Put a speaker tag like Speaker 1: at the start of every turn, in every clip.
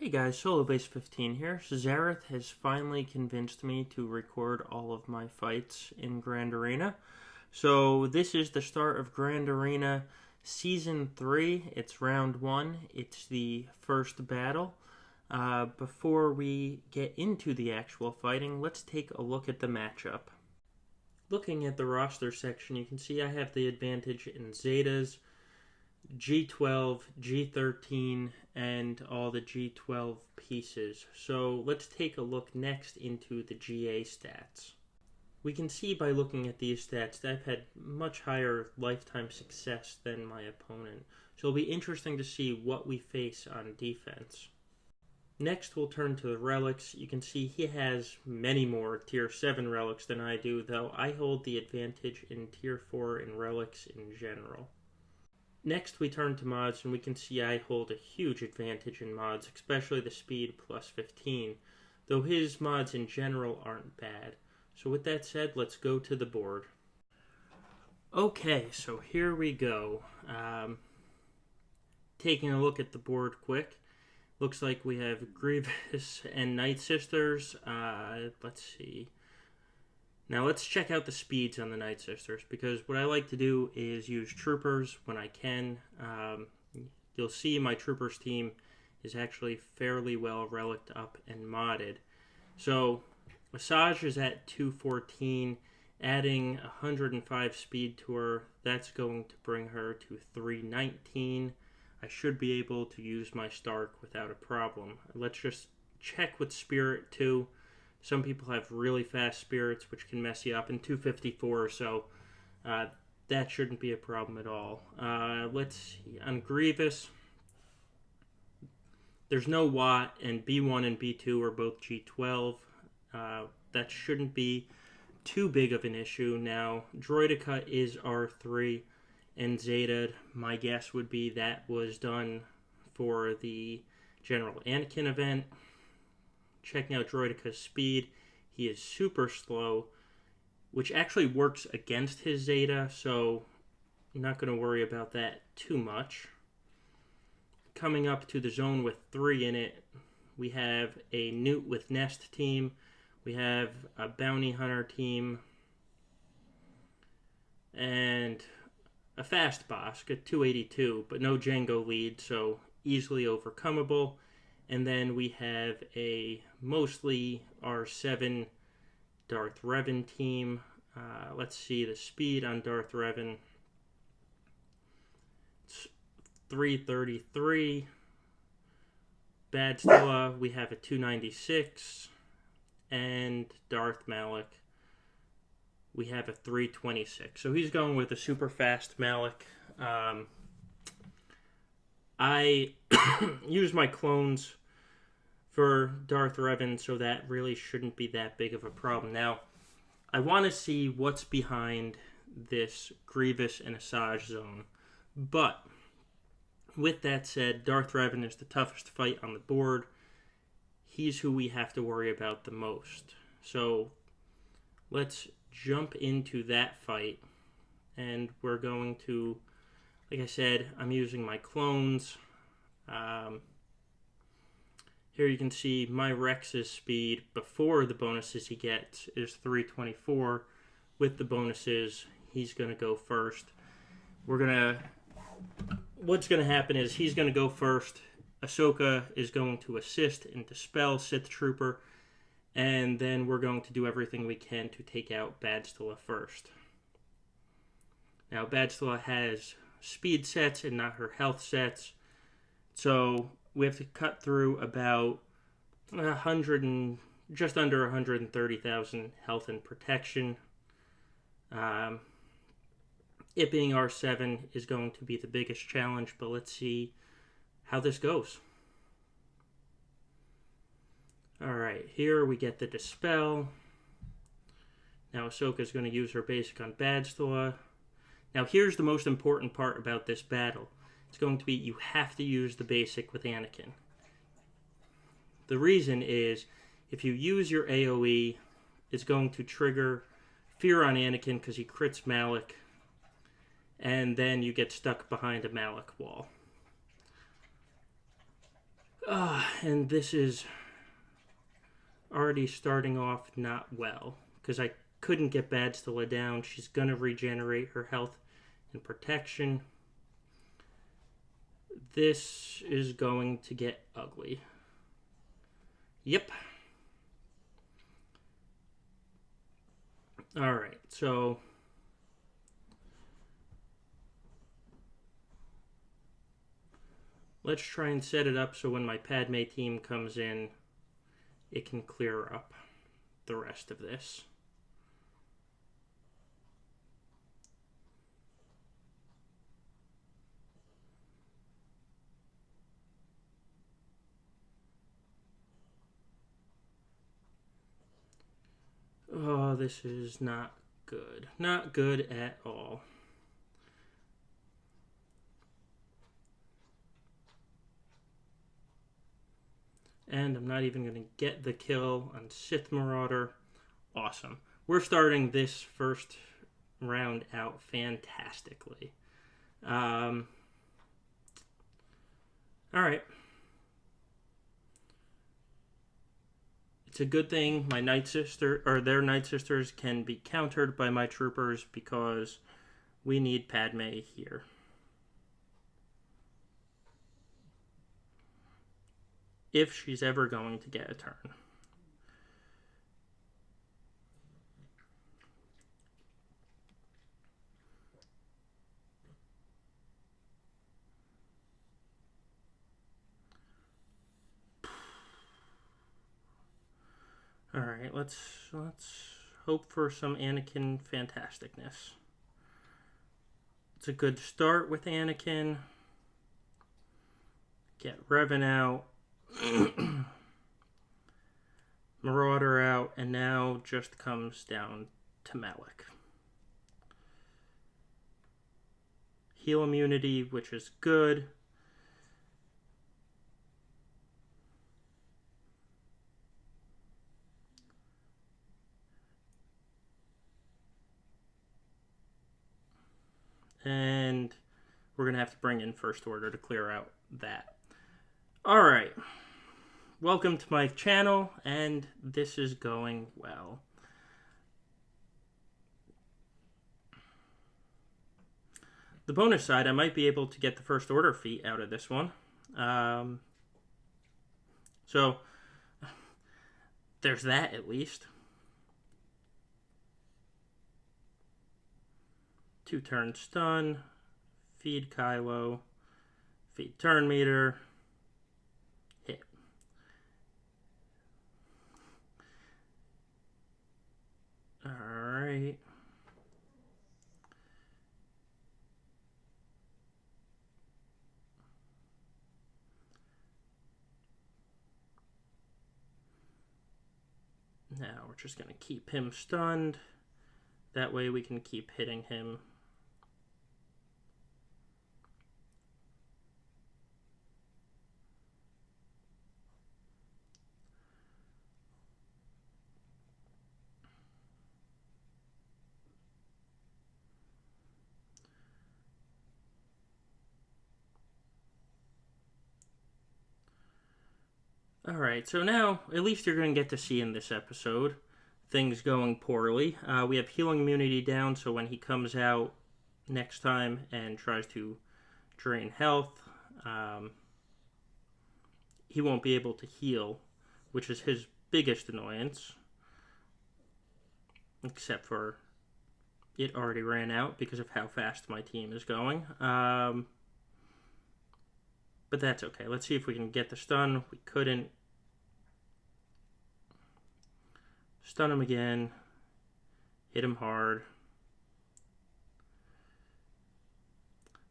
Speaker 1: Hey guys, SoloBase15 here. Zareth has finally convinced me to record all of my fights in Grand Arena. So this is the start of Grand Arena Season 3. It's Round 1. It's the first battle. Before we get into the actual fighting, let's take a look at the matchup. Looking at the roster section, you can see I have the advantage in Zetas, G12, G13, and all the G12 pieces. So let's take a look next into the GA stats. We can see by looking at these stats that I've had much higher lifetime success than my opponent. So it'll be interesting to see what we face on defense. Next we'll turn to the relics. You can see he has many more tier 7 relics than I do, though I hold the advantage in tier 4 in relics in general. Next we turn to mods, and we can see I hold a huge advantage in mods, especially the speed plus 15, though his mods in general aren't bad. So with that said, let's go to the board. Okay, so here we go. Taking a look at the board quick, looks like we have Grievous and Night Sisters. Let's see. Now let's check out the speeds on the Night Sisters, because what I like to do is use Troopers when I can. You'll see my Troopers team is actually fairly well reliced up and modded. So Massage is at 214, adding 105 speed to her. That's going to bring her to 319. I should be able to use my Stark without a problem. Let's just check with Spirit too. Some people have really fast spirits, which can mess you up, in 254, so that shouldn't be a problem at all. Let's see. On Grievous, there's no Watt, and B1 and B2 are both G12. That shouldn't be too big of an issue. Now, Droidica is R3, and Zeta, my guess would be that was done for the General Anakin event. Checking out Droidica's speed, he is super slow, which actually works against his Zeta, so I'm not going to worry about that too much. Coming up to the zone with 3 in it, we have a Nute with Nest team, we have a Bounty Hunter team, and a Fast Bosk at 282, but no Jango lead, so easily overcomable. And then we have a mostly R7 Darth Revan team. Let's see the speed on Darth Revan. It's 333. Bad Stella, we have a 296. And Darth Malak, we have a 326. So he's going with a super fast Malak. I use my clones for Darth Revan, so that really shouldn't be that big of a problem. Now, I want to see what's behind this Grievous and Asajj zone. But, with that said, Darth Revan is the toughest fight on the board. He's who we have to worry about the most. So, let's jump into that fight. And we're going to, like I said, I'm using my clones. Here you can see my Rex's speed before the bonuses he gets is 324. With the bonuses, he's going to go first. What's going to happen is he's going to go first. Ahsoka is going to assist and dispel Sith Trooper. And then we're going to do everything we can to take out Bad Stella first. Now, Bad Stella has speed sets and not her health sets, so we have to cut through about 100 and just under 130,000 health and protection. It being R7 is going to be the biggest challenge, but let's see how this goes. Alright, here we get the dispel. Now Ahsoka is going to use her basic on Bad Stella. Now here's the most important part about this battle. It's going to be you have to use the basic with Anakin. The reason is if you use your AoE, it's going to trigger Fear on Anakin because he crits Malak, and then you get stuck behind a Malak wall. And this is already starting off not well, because I couldn't get bad still down. She's going to regenerate her health and protection. This is going to get ugly. Yep. Alright, so let's try and set it up so when my Padme team comes in, it can clear up the rest of this. Oh, this is not good. Not good at all. And I'm not even going to get the kill on Sith Marauder. Awesome. We're starting this first round out fantastically. Alright. It's a good thing my Night Sister, or their Night Sisters, can be countered by my troopers because we need Padme here. If she's ever going to get a turn. Alright, let's hope for some Anakin fantasticness. It's a good start with Anakin. Get Revan out. Marauder out, and now just comes down to Malak. Heal immunity, which is good. And we're going to have to bring in First Order to clear out that. Alright. Welcome to my channel, and this is going well. The bonus side, I might be able to get the First Order feat out of this one. So, there's that at least. 2-turn stun, feed Kylo, feed turn meter, hit. Alright. Now we're just going to keep him stunned. That way we can keep hitting him. Alright, so now, at least you're going to get to see in this episode things going poorly. We have healing immunity down, so when he comes out next time and tries to drain health, he won't be able to heal, which is his biggest annoyance. Except for it already ran out because of how fast my team is going. But that's okay. Let's see if we can get the stun. We couldn't. Stun him again. Hit him hard.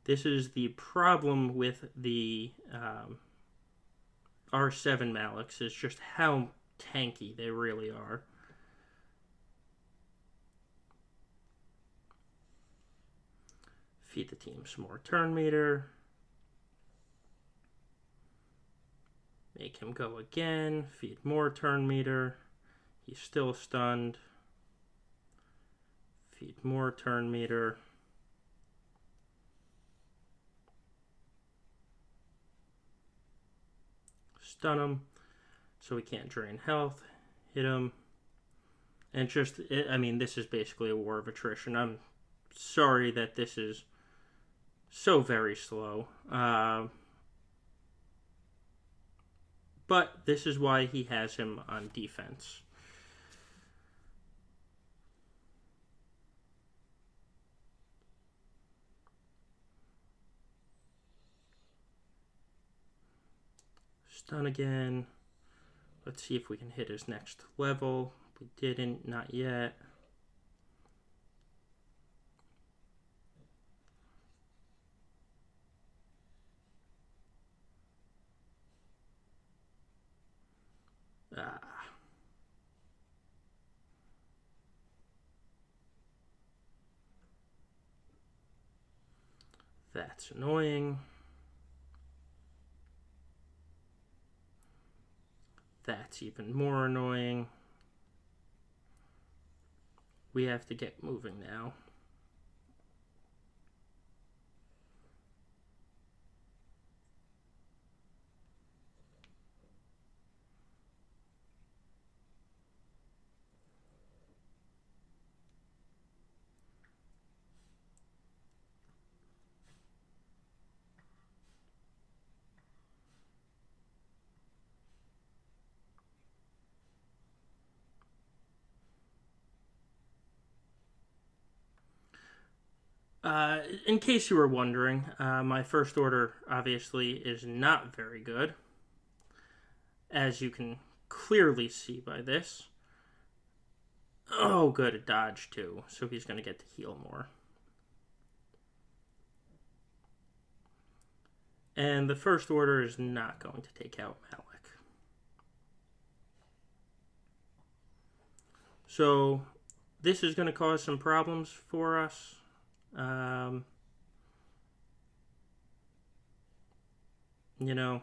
Speaker 1: This is the problem with the R7 Malaks, is just how tanky they really are. Feed the team some more turn meter. Make him go again. Feed more turn meter. He's still stunned. Feed more turn meter. stun him, so he can't drain health. Hit him. And just, I mean, this is basically a war of attrition. I'm sorry that this is so very slow. But this is why he has him on defense. Stun again. Let's see if we can hit his next level. We didn't, not yet. That's annoying. That's even more annoying. We have to get moving now. In case you were wondering, my first order obviously is not very good, as you can clearly see by this. Oh, good, a dodge too, so he's going to get to heal more. And the first order is not going to take out Malak. So this is going to cause some problems for us. You know,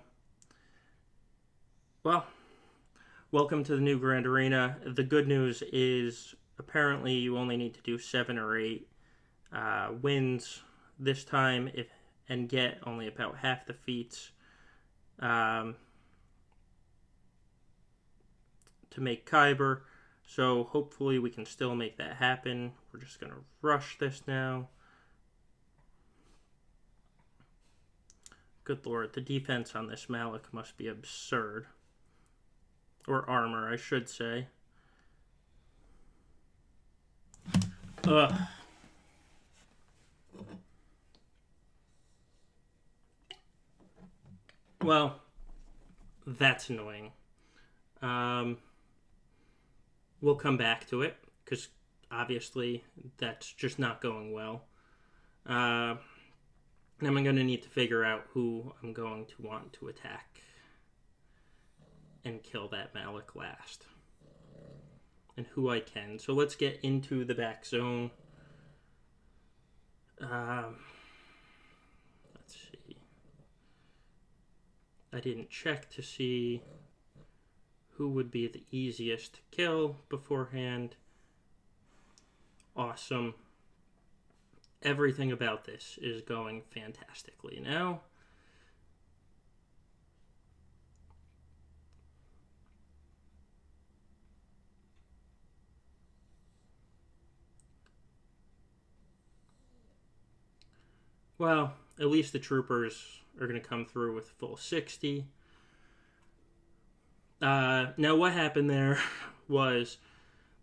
Speaker 1: well, welcome to the new Grand Arena. The good news is apparently you only need to do 7 or 8 wins this time and get only about half the feats to make Kyber. So hopefully we can still make that happen. We're just going to rush this now. Good lord, the defense on this Malak must be absurd. Or armor, I should say. Ugh. Well, that's annoying. We'll come back to it, because obviously that's just not going well. I'm going to need to figure out who I'm going to want to attack and kill that Malak last. And who I can. So let's get into the back zone. Let's see. I didn't check to see who would be the easiest to kill beforehand. Awesome. Everything about this is going fantastically now. Well, at least the troopers are going to come through with full 60. Now what happened there was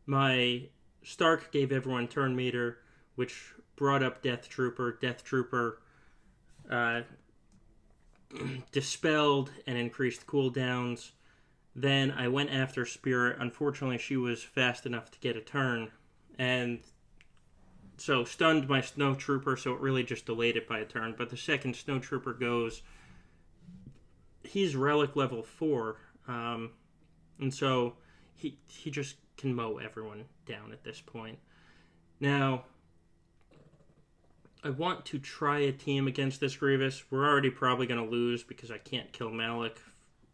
Speaker 1: my Stark gave everyone turn meter, which brought up Death Trooper. Death Trooper dispelled and increased cooldowns. Then I went after Spirit. Unfortunately, she was fast enough to get a turn. And so stunned my Snow Trooper, so it really just delayed it by a turn. But the second Snow Trooper goes, he's Relic level 4. And so he just can mow everyone down at this point. Now, I want to try a team against this Grievous. We're already probably going to lose because I can't kill Malak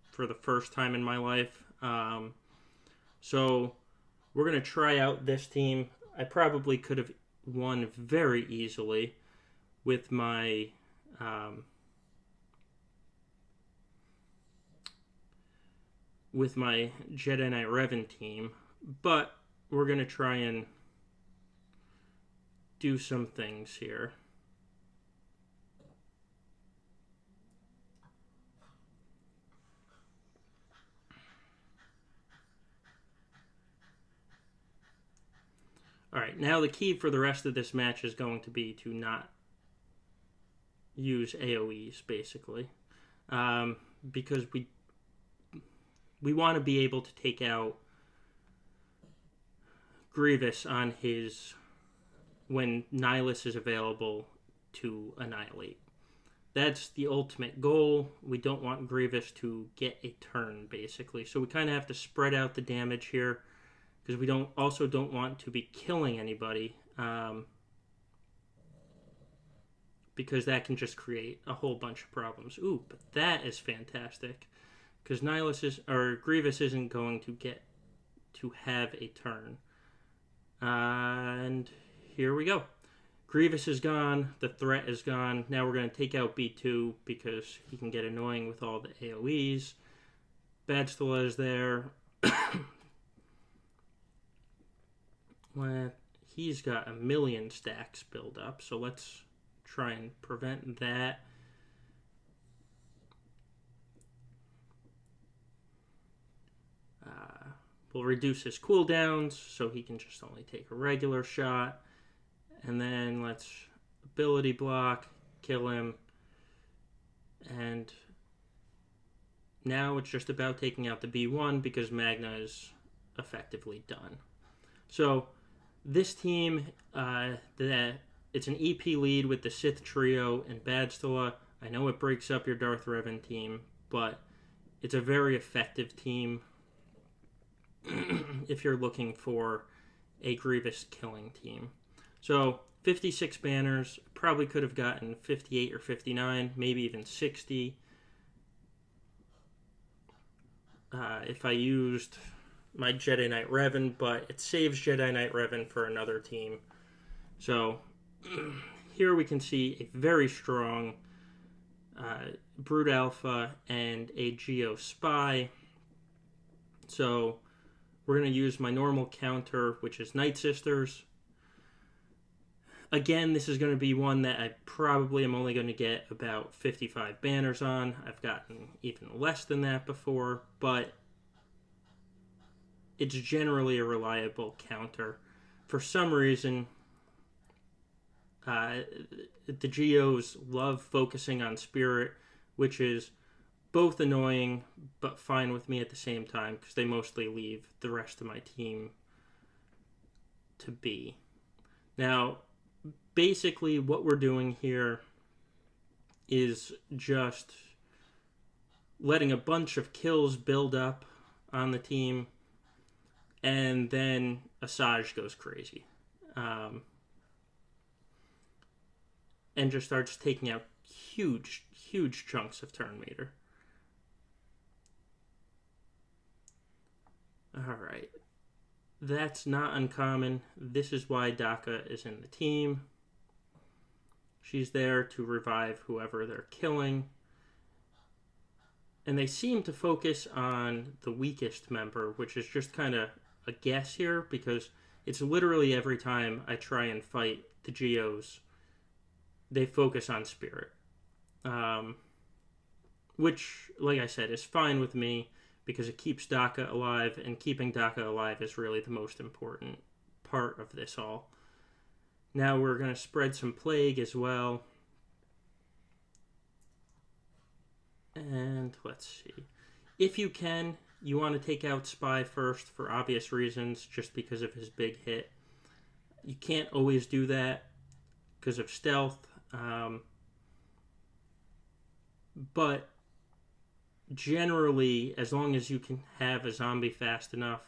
Speaker 1: for the first time in my life. So we're going to try out this team. I probably could have won very easily with my with my Jedi Knight Revan team, but we're going to try and do some things here. Alright, now the key for the rest of this match is going to be to not use AoEs, basically. Because we want to be able to take out Grievous on his... when Nihilus is available to annihilate. That's the ultimate goal. We don't want Grievous to get a turn, basically. So we kind of have to spread out the damage here, because we don't want to be killing anybody, because that can just create a whole bunch of problems. Ooh, but that is fantastic, because Grievous isn't going to get to have a turn. And here we go. Grievous is gone. The threat is gone. Now we're going to take out B2 because he can get annoying with all the AoEs. Badstula is there. Well, he's got a million stacks build up, so let's try and prevent that. We'll reduce his cooldowns so he can just only take a regular shot. And then let's ability block, kill him. And now it's just about taking out the B1 because Magna is effectively done. So this team, it's an EP lead with the Sith Trio and Badstula. I know it breaks up your Darth Revan team, but it's a very effective team if you're looking for a Grievous killing team. So 56 banners, probably could have gotten 58 or 59, maybe even 60. If I used my Jedi Knight Revan, but it saves Jedi Knight Revan for another team. So here we can see a very strong Brood Alpha and a Geos Spy. So we're going to use my normal counter, which is Night Sisters. Again, this is going to be one that I probably am only going to get about 55 banners on. I've gotten even less than that before, but it's generally a reliable counter. For some reason, the Geos love focusing on Spirit, which is both annoying but fine with me at the same time because they mostly leave the rest of my team to be. Now, basically what we're doing here is just letting a bunch of kills build up on the team, and then Asajj goes crazy. And just starts taking out huge chunks of turn meter. Alright. That's not uncommon. This is why Daka is in the team. She's there to revive whoever they're killing. And they seem to focus on the weakest member, which is just kind of a guess here, because it's literally every time I try and fight the Geos, they focus on Spirit. Which, like I said, is fine with me, because it keeps Daka alive, and keeping Daka alive is really the most important part of this all. Now we're going to spread some Plague as well. And let's see. If you can, you want to take out Spy first for obvious reasons, just because of his big hit. You can't always do that because of stealth. But generally, as long as you can have a zombie fast enough,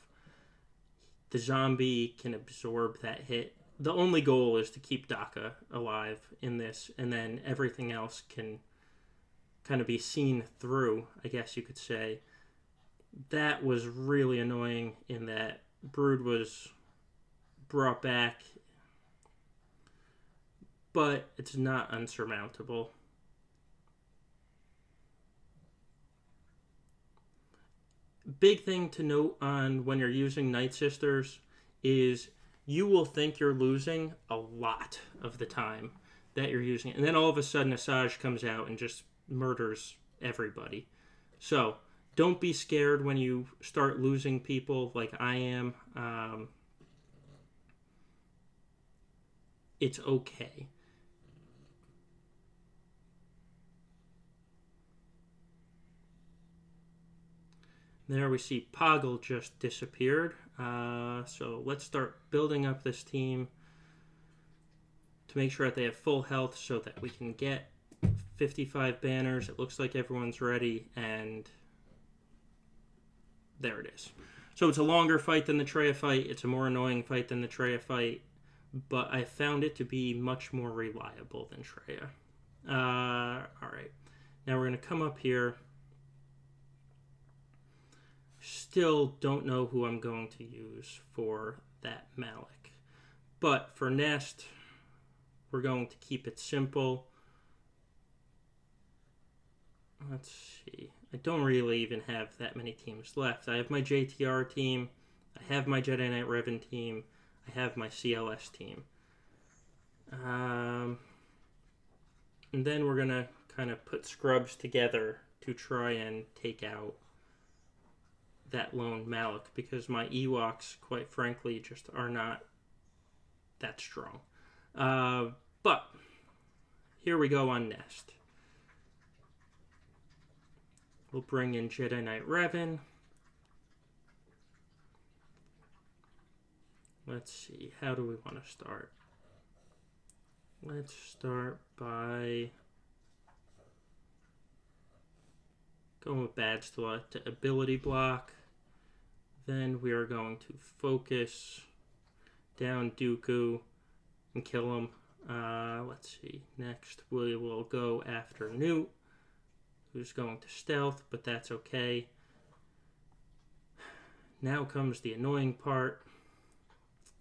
Speaker 1: the zombie can absorb that hit. The only goal is to keep Daka alive in this, and then everything else can kind of be seen through, I guess you could say. That was really annoying in that Brood was brought back, but it's not Big thing to note on when you're using Night Sisters is you will think you're losing a lot of the time that you're using it. And then all of a sudden Asajj comes out and just murders everybody. So don't be scared when you start losing people like I am. It's okay. There we see Poggle just disappeared. So let's start building up this team to make sure that they have full health so that we can get 55 banners. It looks like everyone's ready, and there it is. So it's a longer fight than the Treya fight. It's a more annoying fight than the Treya fight, but I found it to be much more reliable than Treya. All right. Now we're going to come up here. Still don't know who I'm going to use for that Malak. But for Nest, we're going to keep it simple. Let's see. I don't really even have that many teams left. I have my JTR team. I have my Jedi Knight Revan team. I have my CLS team. And then we're going to kind of put scrubs together to try and take out that lone Malak, because my Ewoks, quite frankly, just are not that strong. But here we go on Nest. We'll bring in Jedi Knight Revan. Let's see, how do we want to start? Let's start by going with Badzilla to ability block. Then we are going to focus down Dooku and kill him. Let's see. Next, we will go after Nute, who's going to stealth, but that's okay. Now comes the annoying part.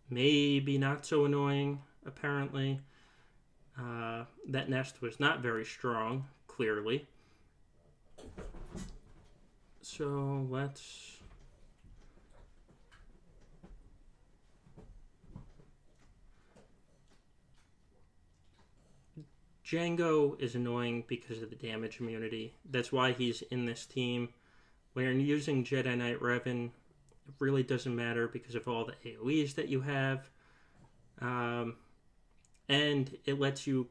Speaker 1: Maybe not so annoying, apparently. That Nest was not very strong, clearly. So let's... Jango is annoying because of the damage immunity. That's why he's in this team. When you're using Jedi Knight Revan, it really doesn't matter because of all the AoEs that you have. And it lets you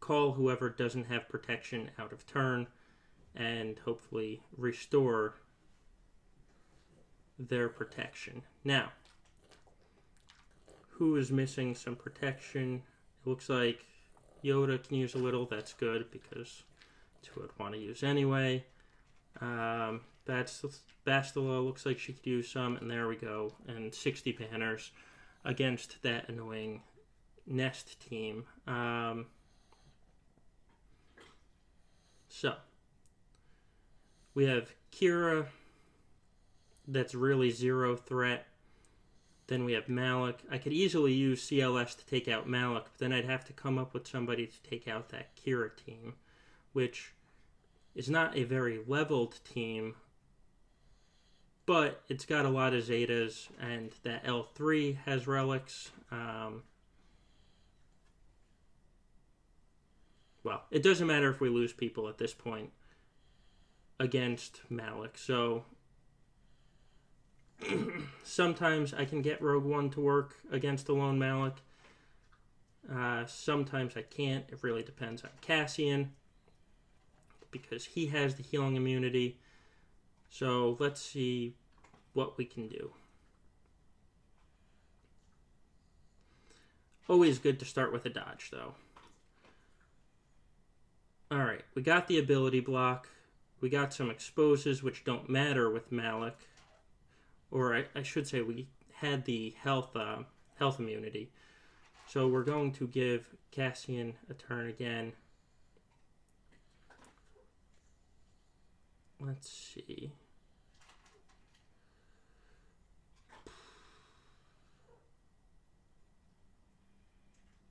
Speaker 1: call whoever doesn't have protection out of turn and hopefully restore their protection. Now, who is missing some protection? It looks like Yoda can use a little. That's good because it's who I'd want to use anyway. Bastila looks like she could use some, and there we go. And 60 banners against that annoying Nest team. So, we have Kira, that's really zero threat. Then we have Malak. I could easily use CLS to take out Malak, but then I'd have to come up with somebody to take out that Kira team, which is not a very leveled team, but it's got a lot of Zetas, and that L3 has relics. Well, it doesn't matter if we lose people at this point against Malak, so sometimes I can get Rogue One to work against a lone Malak. Sometimes I can't. It really depends on Cassian, because he has the healing immunity. So let's see what we can do. Always good to start with a dodge, though. Alright, we got the ability block. We got some exposes, which don't matter with Malak. Or I should say we had the health immunity. So we're going to give Cassian a turn again. Let's see.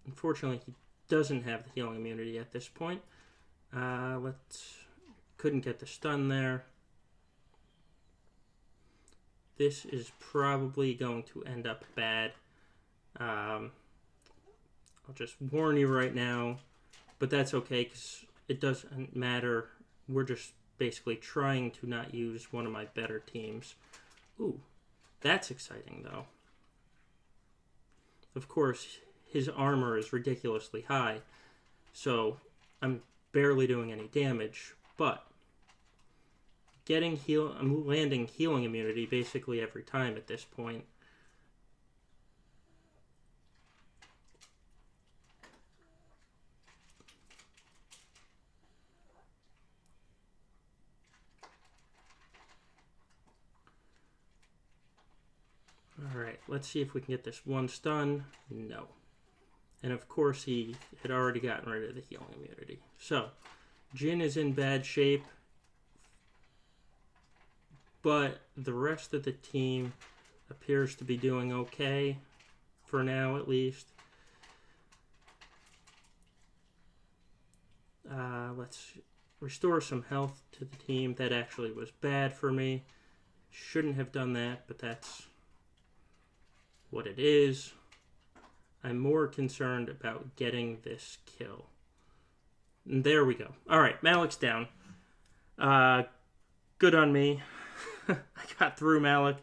Speaker 1: Unfortunately, he doesn't have the healing immunity at this point. Couldn't get the stun there. this is probably going to end up bad. I'll just warn you right now, but that's okay because it doesn't matter. We're just basically trying to not use one of my better teams. Ooh, that's exciting though. Of course, his armor is ridiculously high, so I'm barely doing any damage, but I'm landing healing immunity basically every time at this point. Alright, let's see if we can get this one stun. No. And of course he had already gotten rid of the healing immunity. So, Jin is in bad shape, but the rest of the team appears to be doing okay, for now at least. Let's restore some health to the team. That actually was bad for me. Shouldn't have done that, but that's what it is. I'm more concerned about getting this kill. And there we go. Alright, Malak's down. Good on me. I got through Malak.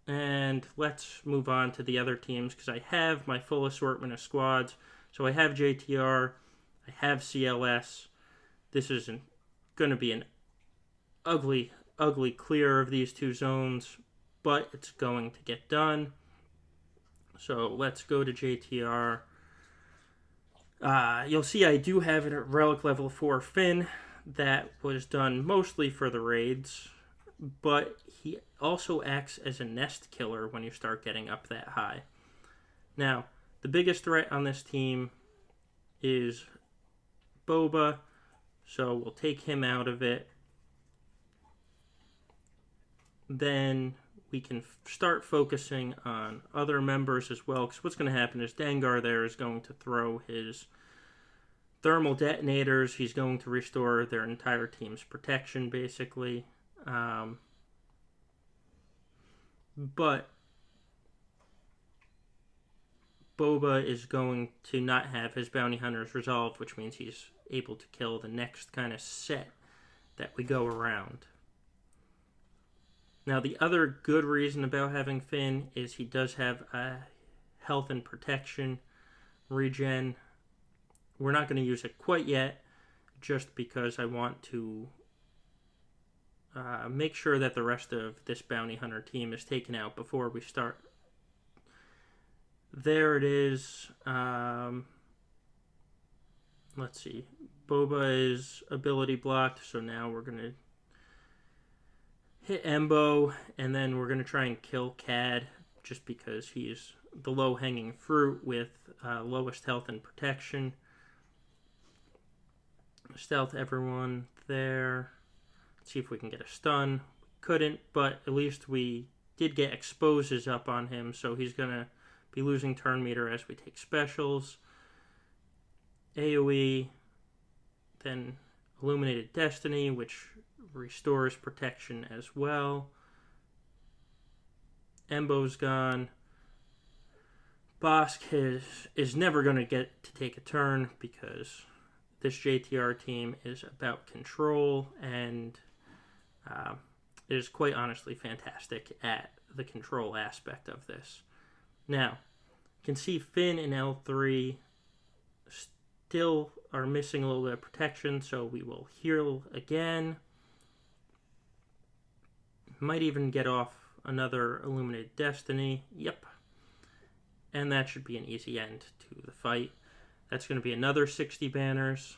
Speaker 1: And let's move on to the other teams, because I have my full assortment of squads. So I have JTR, I have CLS. This isn't going to be an ugly clear of these two zones, but it's going to get done. So let's go to JTR. You'll see I do have a Relic level 4 Finn that was done mostly for the raids, but he also acts as a nest killer when you start getting up that high. Now, the biggest threat on this team is Boba, so we'll take him out of it. Then we can start focusing on other members as well, because what's going to happen is Dengar there is going to throw his thermal detonators. He's going to restore their entire team's protection, basically. But Boba is going to not have his bounty hunters resolved, which means he's able to kill the next kind of set that we go around. Now, the other good reason about having Finn is he does have a health and protection regen. We're not going to use it quite yet, just because I want to make sure that the rest of this bounty hunter team is taken out before we start. There it is. Let's see. Boba is ability blocked, so now we're going to hit Embo, and then we're going to try and kill Cad, just because he's the low-hanging fruit with lowest health and protection. Stealth everyone there. Let's see if we can get a stun. Couldn't, but at least we did get exposes up on him, so he's going to be losing turn meter as we take specials. AoE, then Illuminated Destiny, which restores protection as well. Embo's gone. Bosk is never going to get to take a turn, because this JTR team is about control, and it is quite honestly fantastic at the control aspect of this. Now, you can see Finn and L3 still are missing a little bit of protection, so we will heal again. Might even get off another Illuminated Destiny. Yep. And that should be an easy end to the fight. That's going to be another 60 banners.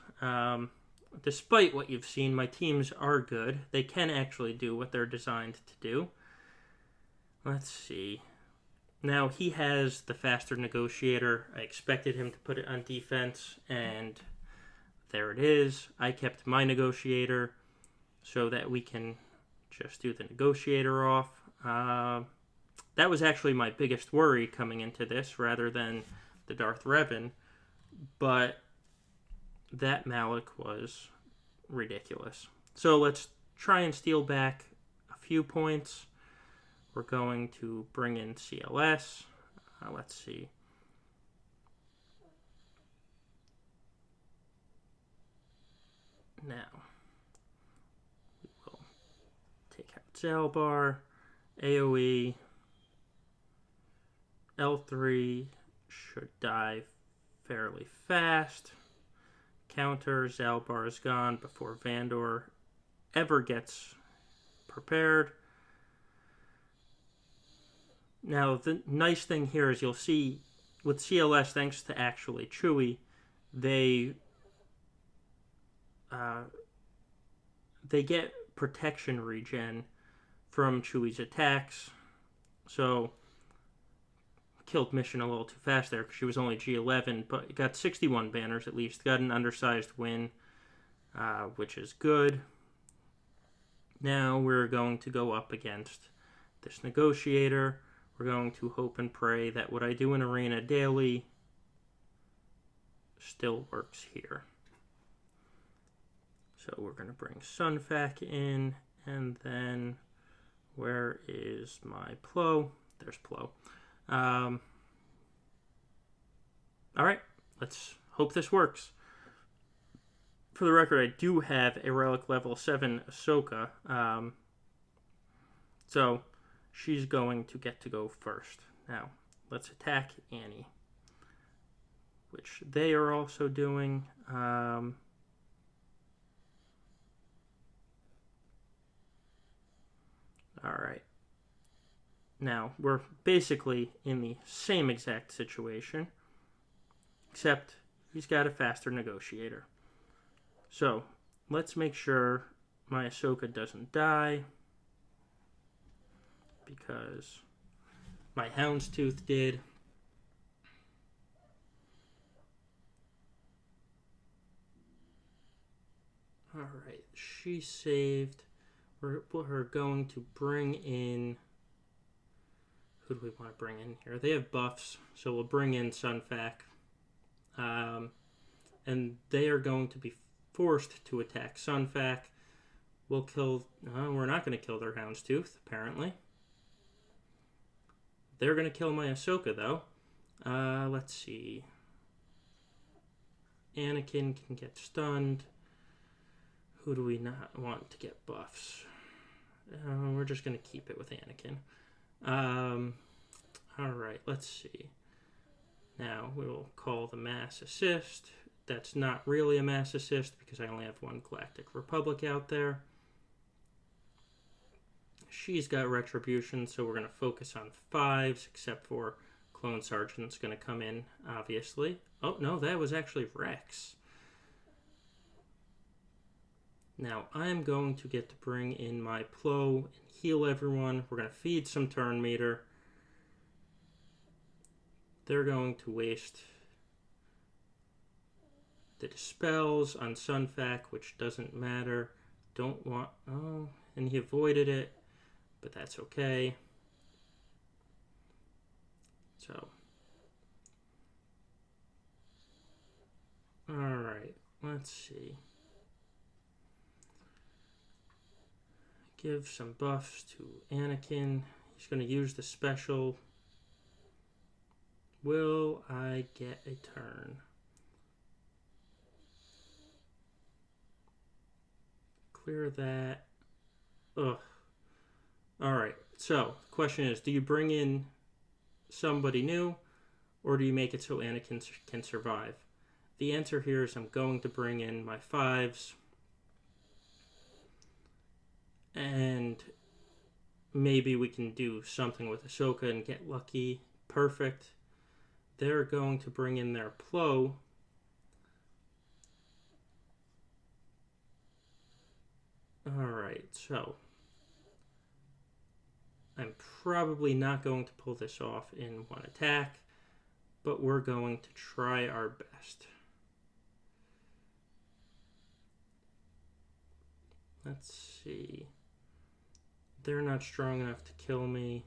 Speaker 1: Despite what you've seen, my teams are good. They can actually do what they're designed to do. Let's see. Now, he has the faster negotiator. I expected him to put it on defense, and there it is. I kept my negotiator so that we can just do the negotiator off. That was actually my biggest worry coming into this, rather than the Darth Revan. But that Malak was ridiculous. So let's try and steal back a few points. We're going to bring in CLS. Let's see. Now, we will take out Zalbar, AoE, L3 should die fairly fast. Counter, Zalbar is gone before Vandor ever gets prepared. Now, the nice thing here is you'll see with CLS, thanks to actually Chewy, they get protection regen from Chewy's attacks. So, killed Mission a little too fast there because she was only G11, but got 61 banners at least. Got an undersized win, which is good. Now we're going to go up against this Negotiator. We're going to hope and pray that what I do in Arena daily still works here. So we're going to bring Sunfac in, and then where is my Plo? There's Plo. Alright, let's hope this works. For the record, I do have a Relic level 7 Ahsoka, so she's going to get to go first. Now, let's attack Annie, which they are also doing. Alright. Now, we're basically in the same exact situation, except he's got a faster Negotiator. So, let's make sure my Ahsoka doesn't die, because my Houndstooth did. Alright, she saved. We're going to bring in... Who do we want to bring in here? They have buffs, so we'll bring in Sunfac. And they are going to be forced to attack Sunfac. We'll kill... we're not going to kill their Houndstooth, apparently. They're going to kill my Ahsoka, though. Let's see. Anakin can get stunned. Who do we not want to get buffs? We're just going to keep it with Anakin. Alright, let's see. Now, we'll call the Mass Assist. That's not really a Mass Assist because I only have one Galactic Republic out there. She's got Retribution, so we're going to focus on 5s, except for Clone Sergeant's going to come in, obviously. Oh, no, that was actually Rex. Now, I'm going to get to bring in my Plo and heal everyone. We're going to feed some turn meter. They're going to waste the Dispels on Sunfac, which doesn't matter. Don't want... Oh, and he avoided it, but that's okay. So. Alright, let's see. Give some buffs to Anakin. He's going to use the special. Will I get a turn? Clear that. Ugh. Alright, so the question is, do you bring in somebody new, or do you make it so Anakin can survive? The answer here is I'm going to bring in my 5s. And maybe we can do something with Ahsoka and get lucky. Perfect. They're going to bring in their Plo. Alright, so I'm probably not going to pull this off in one attack, but we're going to try our best. Let's see. They're not strong enough to kill me.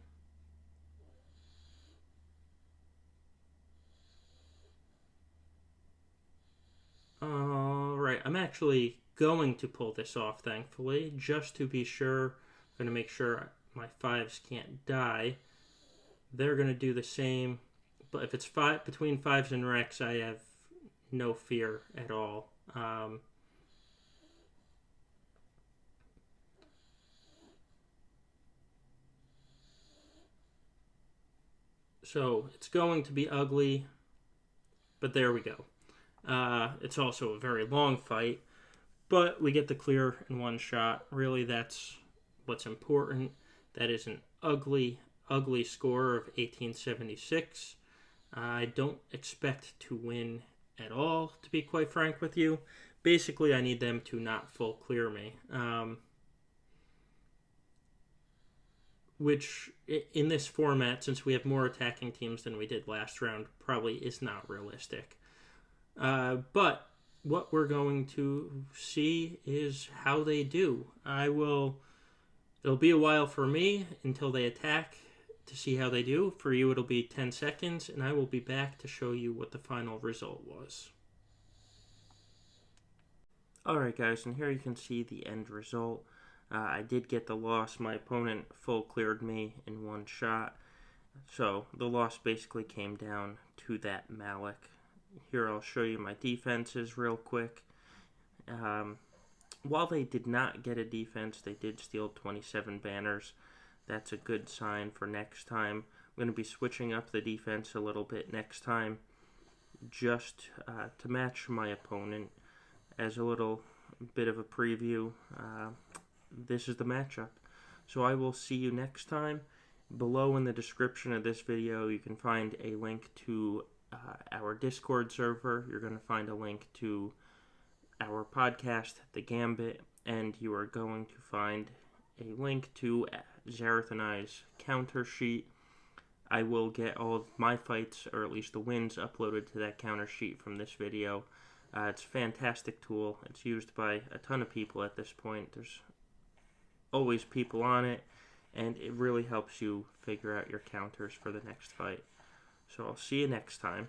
Speaker 1: Alright, I'm actually going to pull this off, thankfully, just to be sure. I'm going to make sure my 5s can't die. They're going to do the same, but if it's between 5s and Rex, I have no fear at all. So it's going to be ugly, but there we go. It's also a very long fight, but we get the clear in one shot. Really, that's what's important. That is an ugly, ugly score of 1876. I don't expect to win at all, to be quite frank with you. Basically, I need them to not full clear me. Which, in this format, since we have more attacking teams than we did last round, probably is not realistic. But what we're going to see is how they do. It'll be a while for me until they attack to see how they do. For you, it'll be 10 seconds, and I will be back to show you what the final result was. Alright guys, and here you can see the end result. I did get the loss. My opponent full cleared me in one shot. So the loss basically came down to that Malak. Here I'll show you my defenses real quick. While they did not get a defense, they did steal 27 banners. That's a good sign for next time. I'm going to be switching up the defense a little bit next time, just to match my opponent. As a little bit of a preview, this is the matchup. So I will see you next time. Below in the description of this video, you can find a link to our Discord server. You're going to find a link to our podcast, The Gambit, and you are going to find a link to Zareth and I's counter sheet. I will get all of my fights, or at least the wins, uploaded to that counter sheet from this video. It's a fantastic tool. It's used by a ton of people at this point. There's always people on it, and it really helps you figure out your counters for the next fight. So I'll see you next time.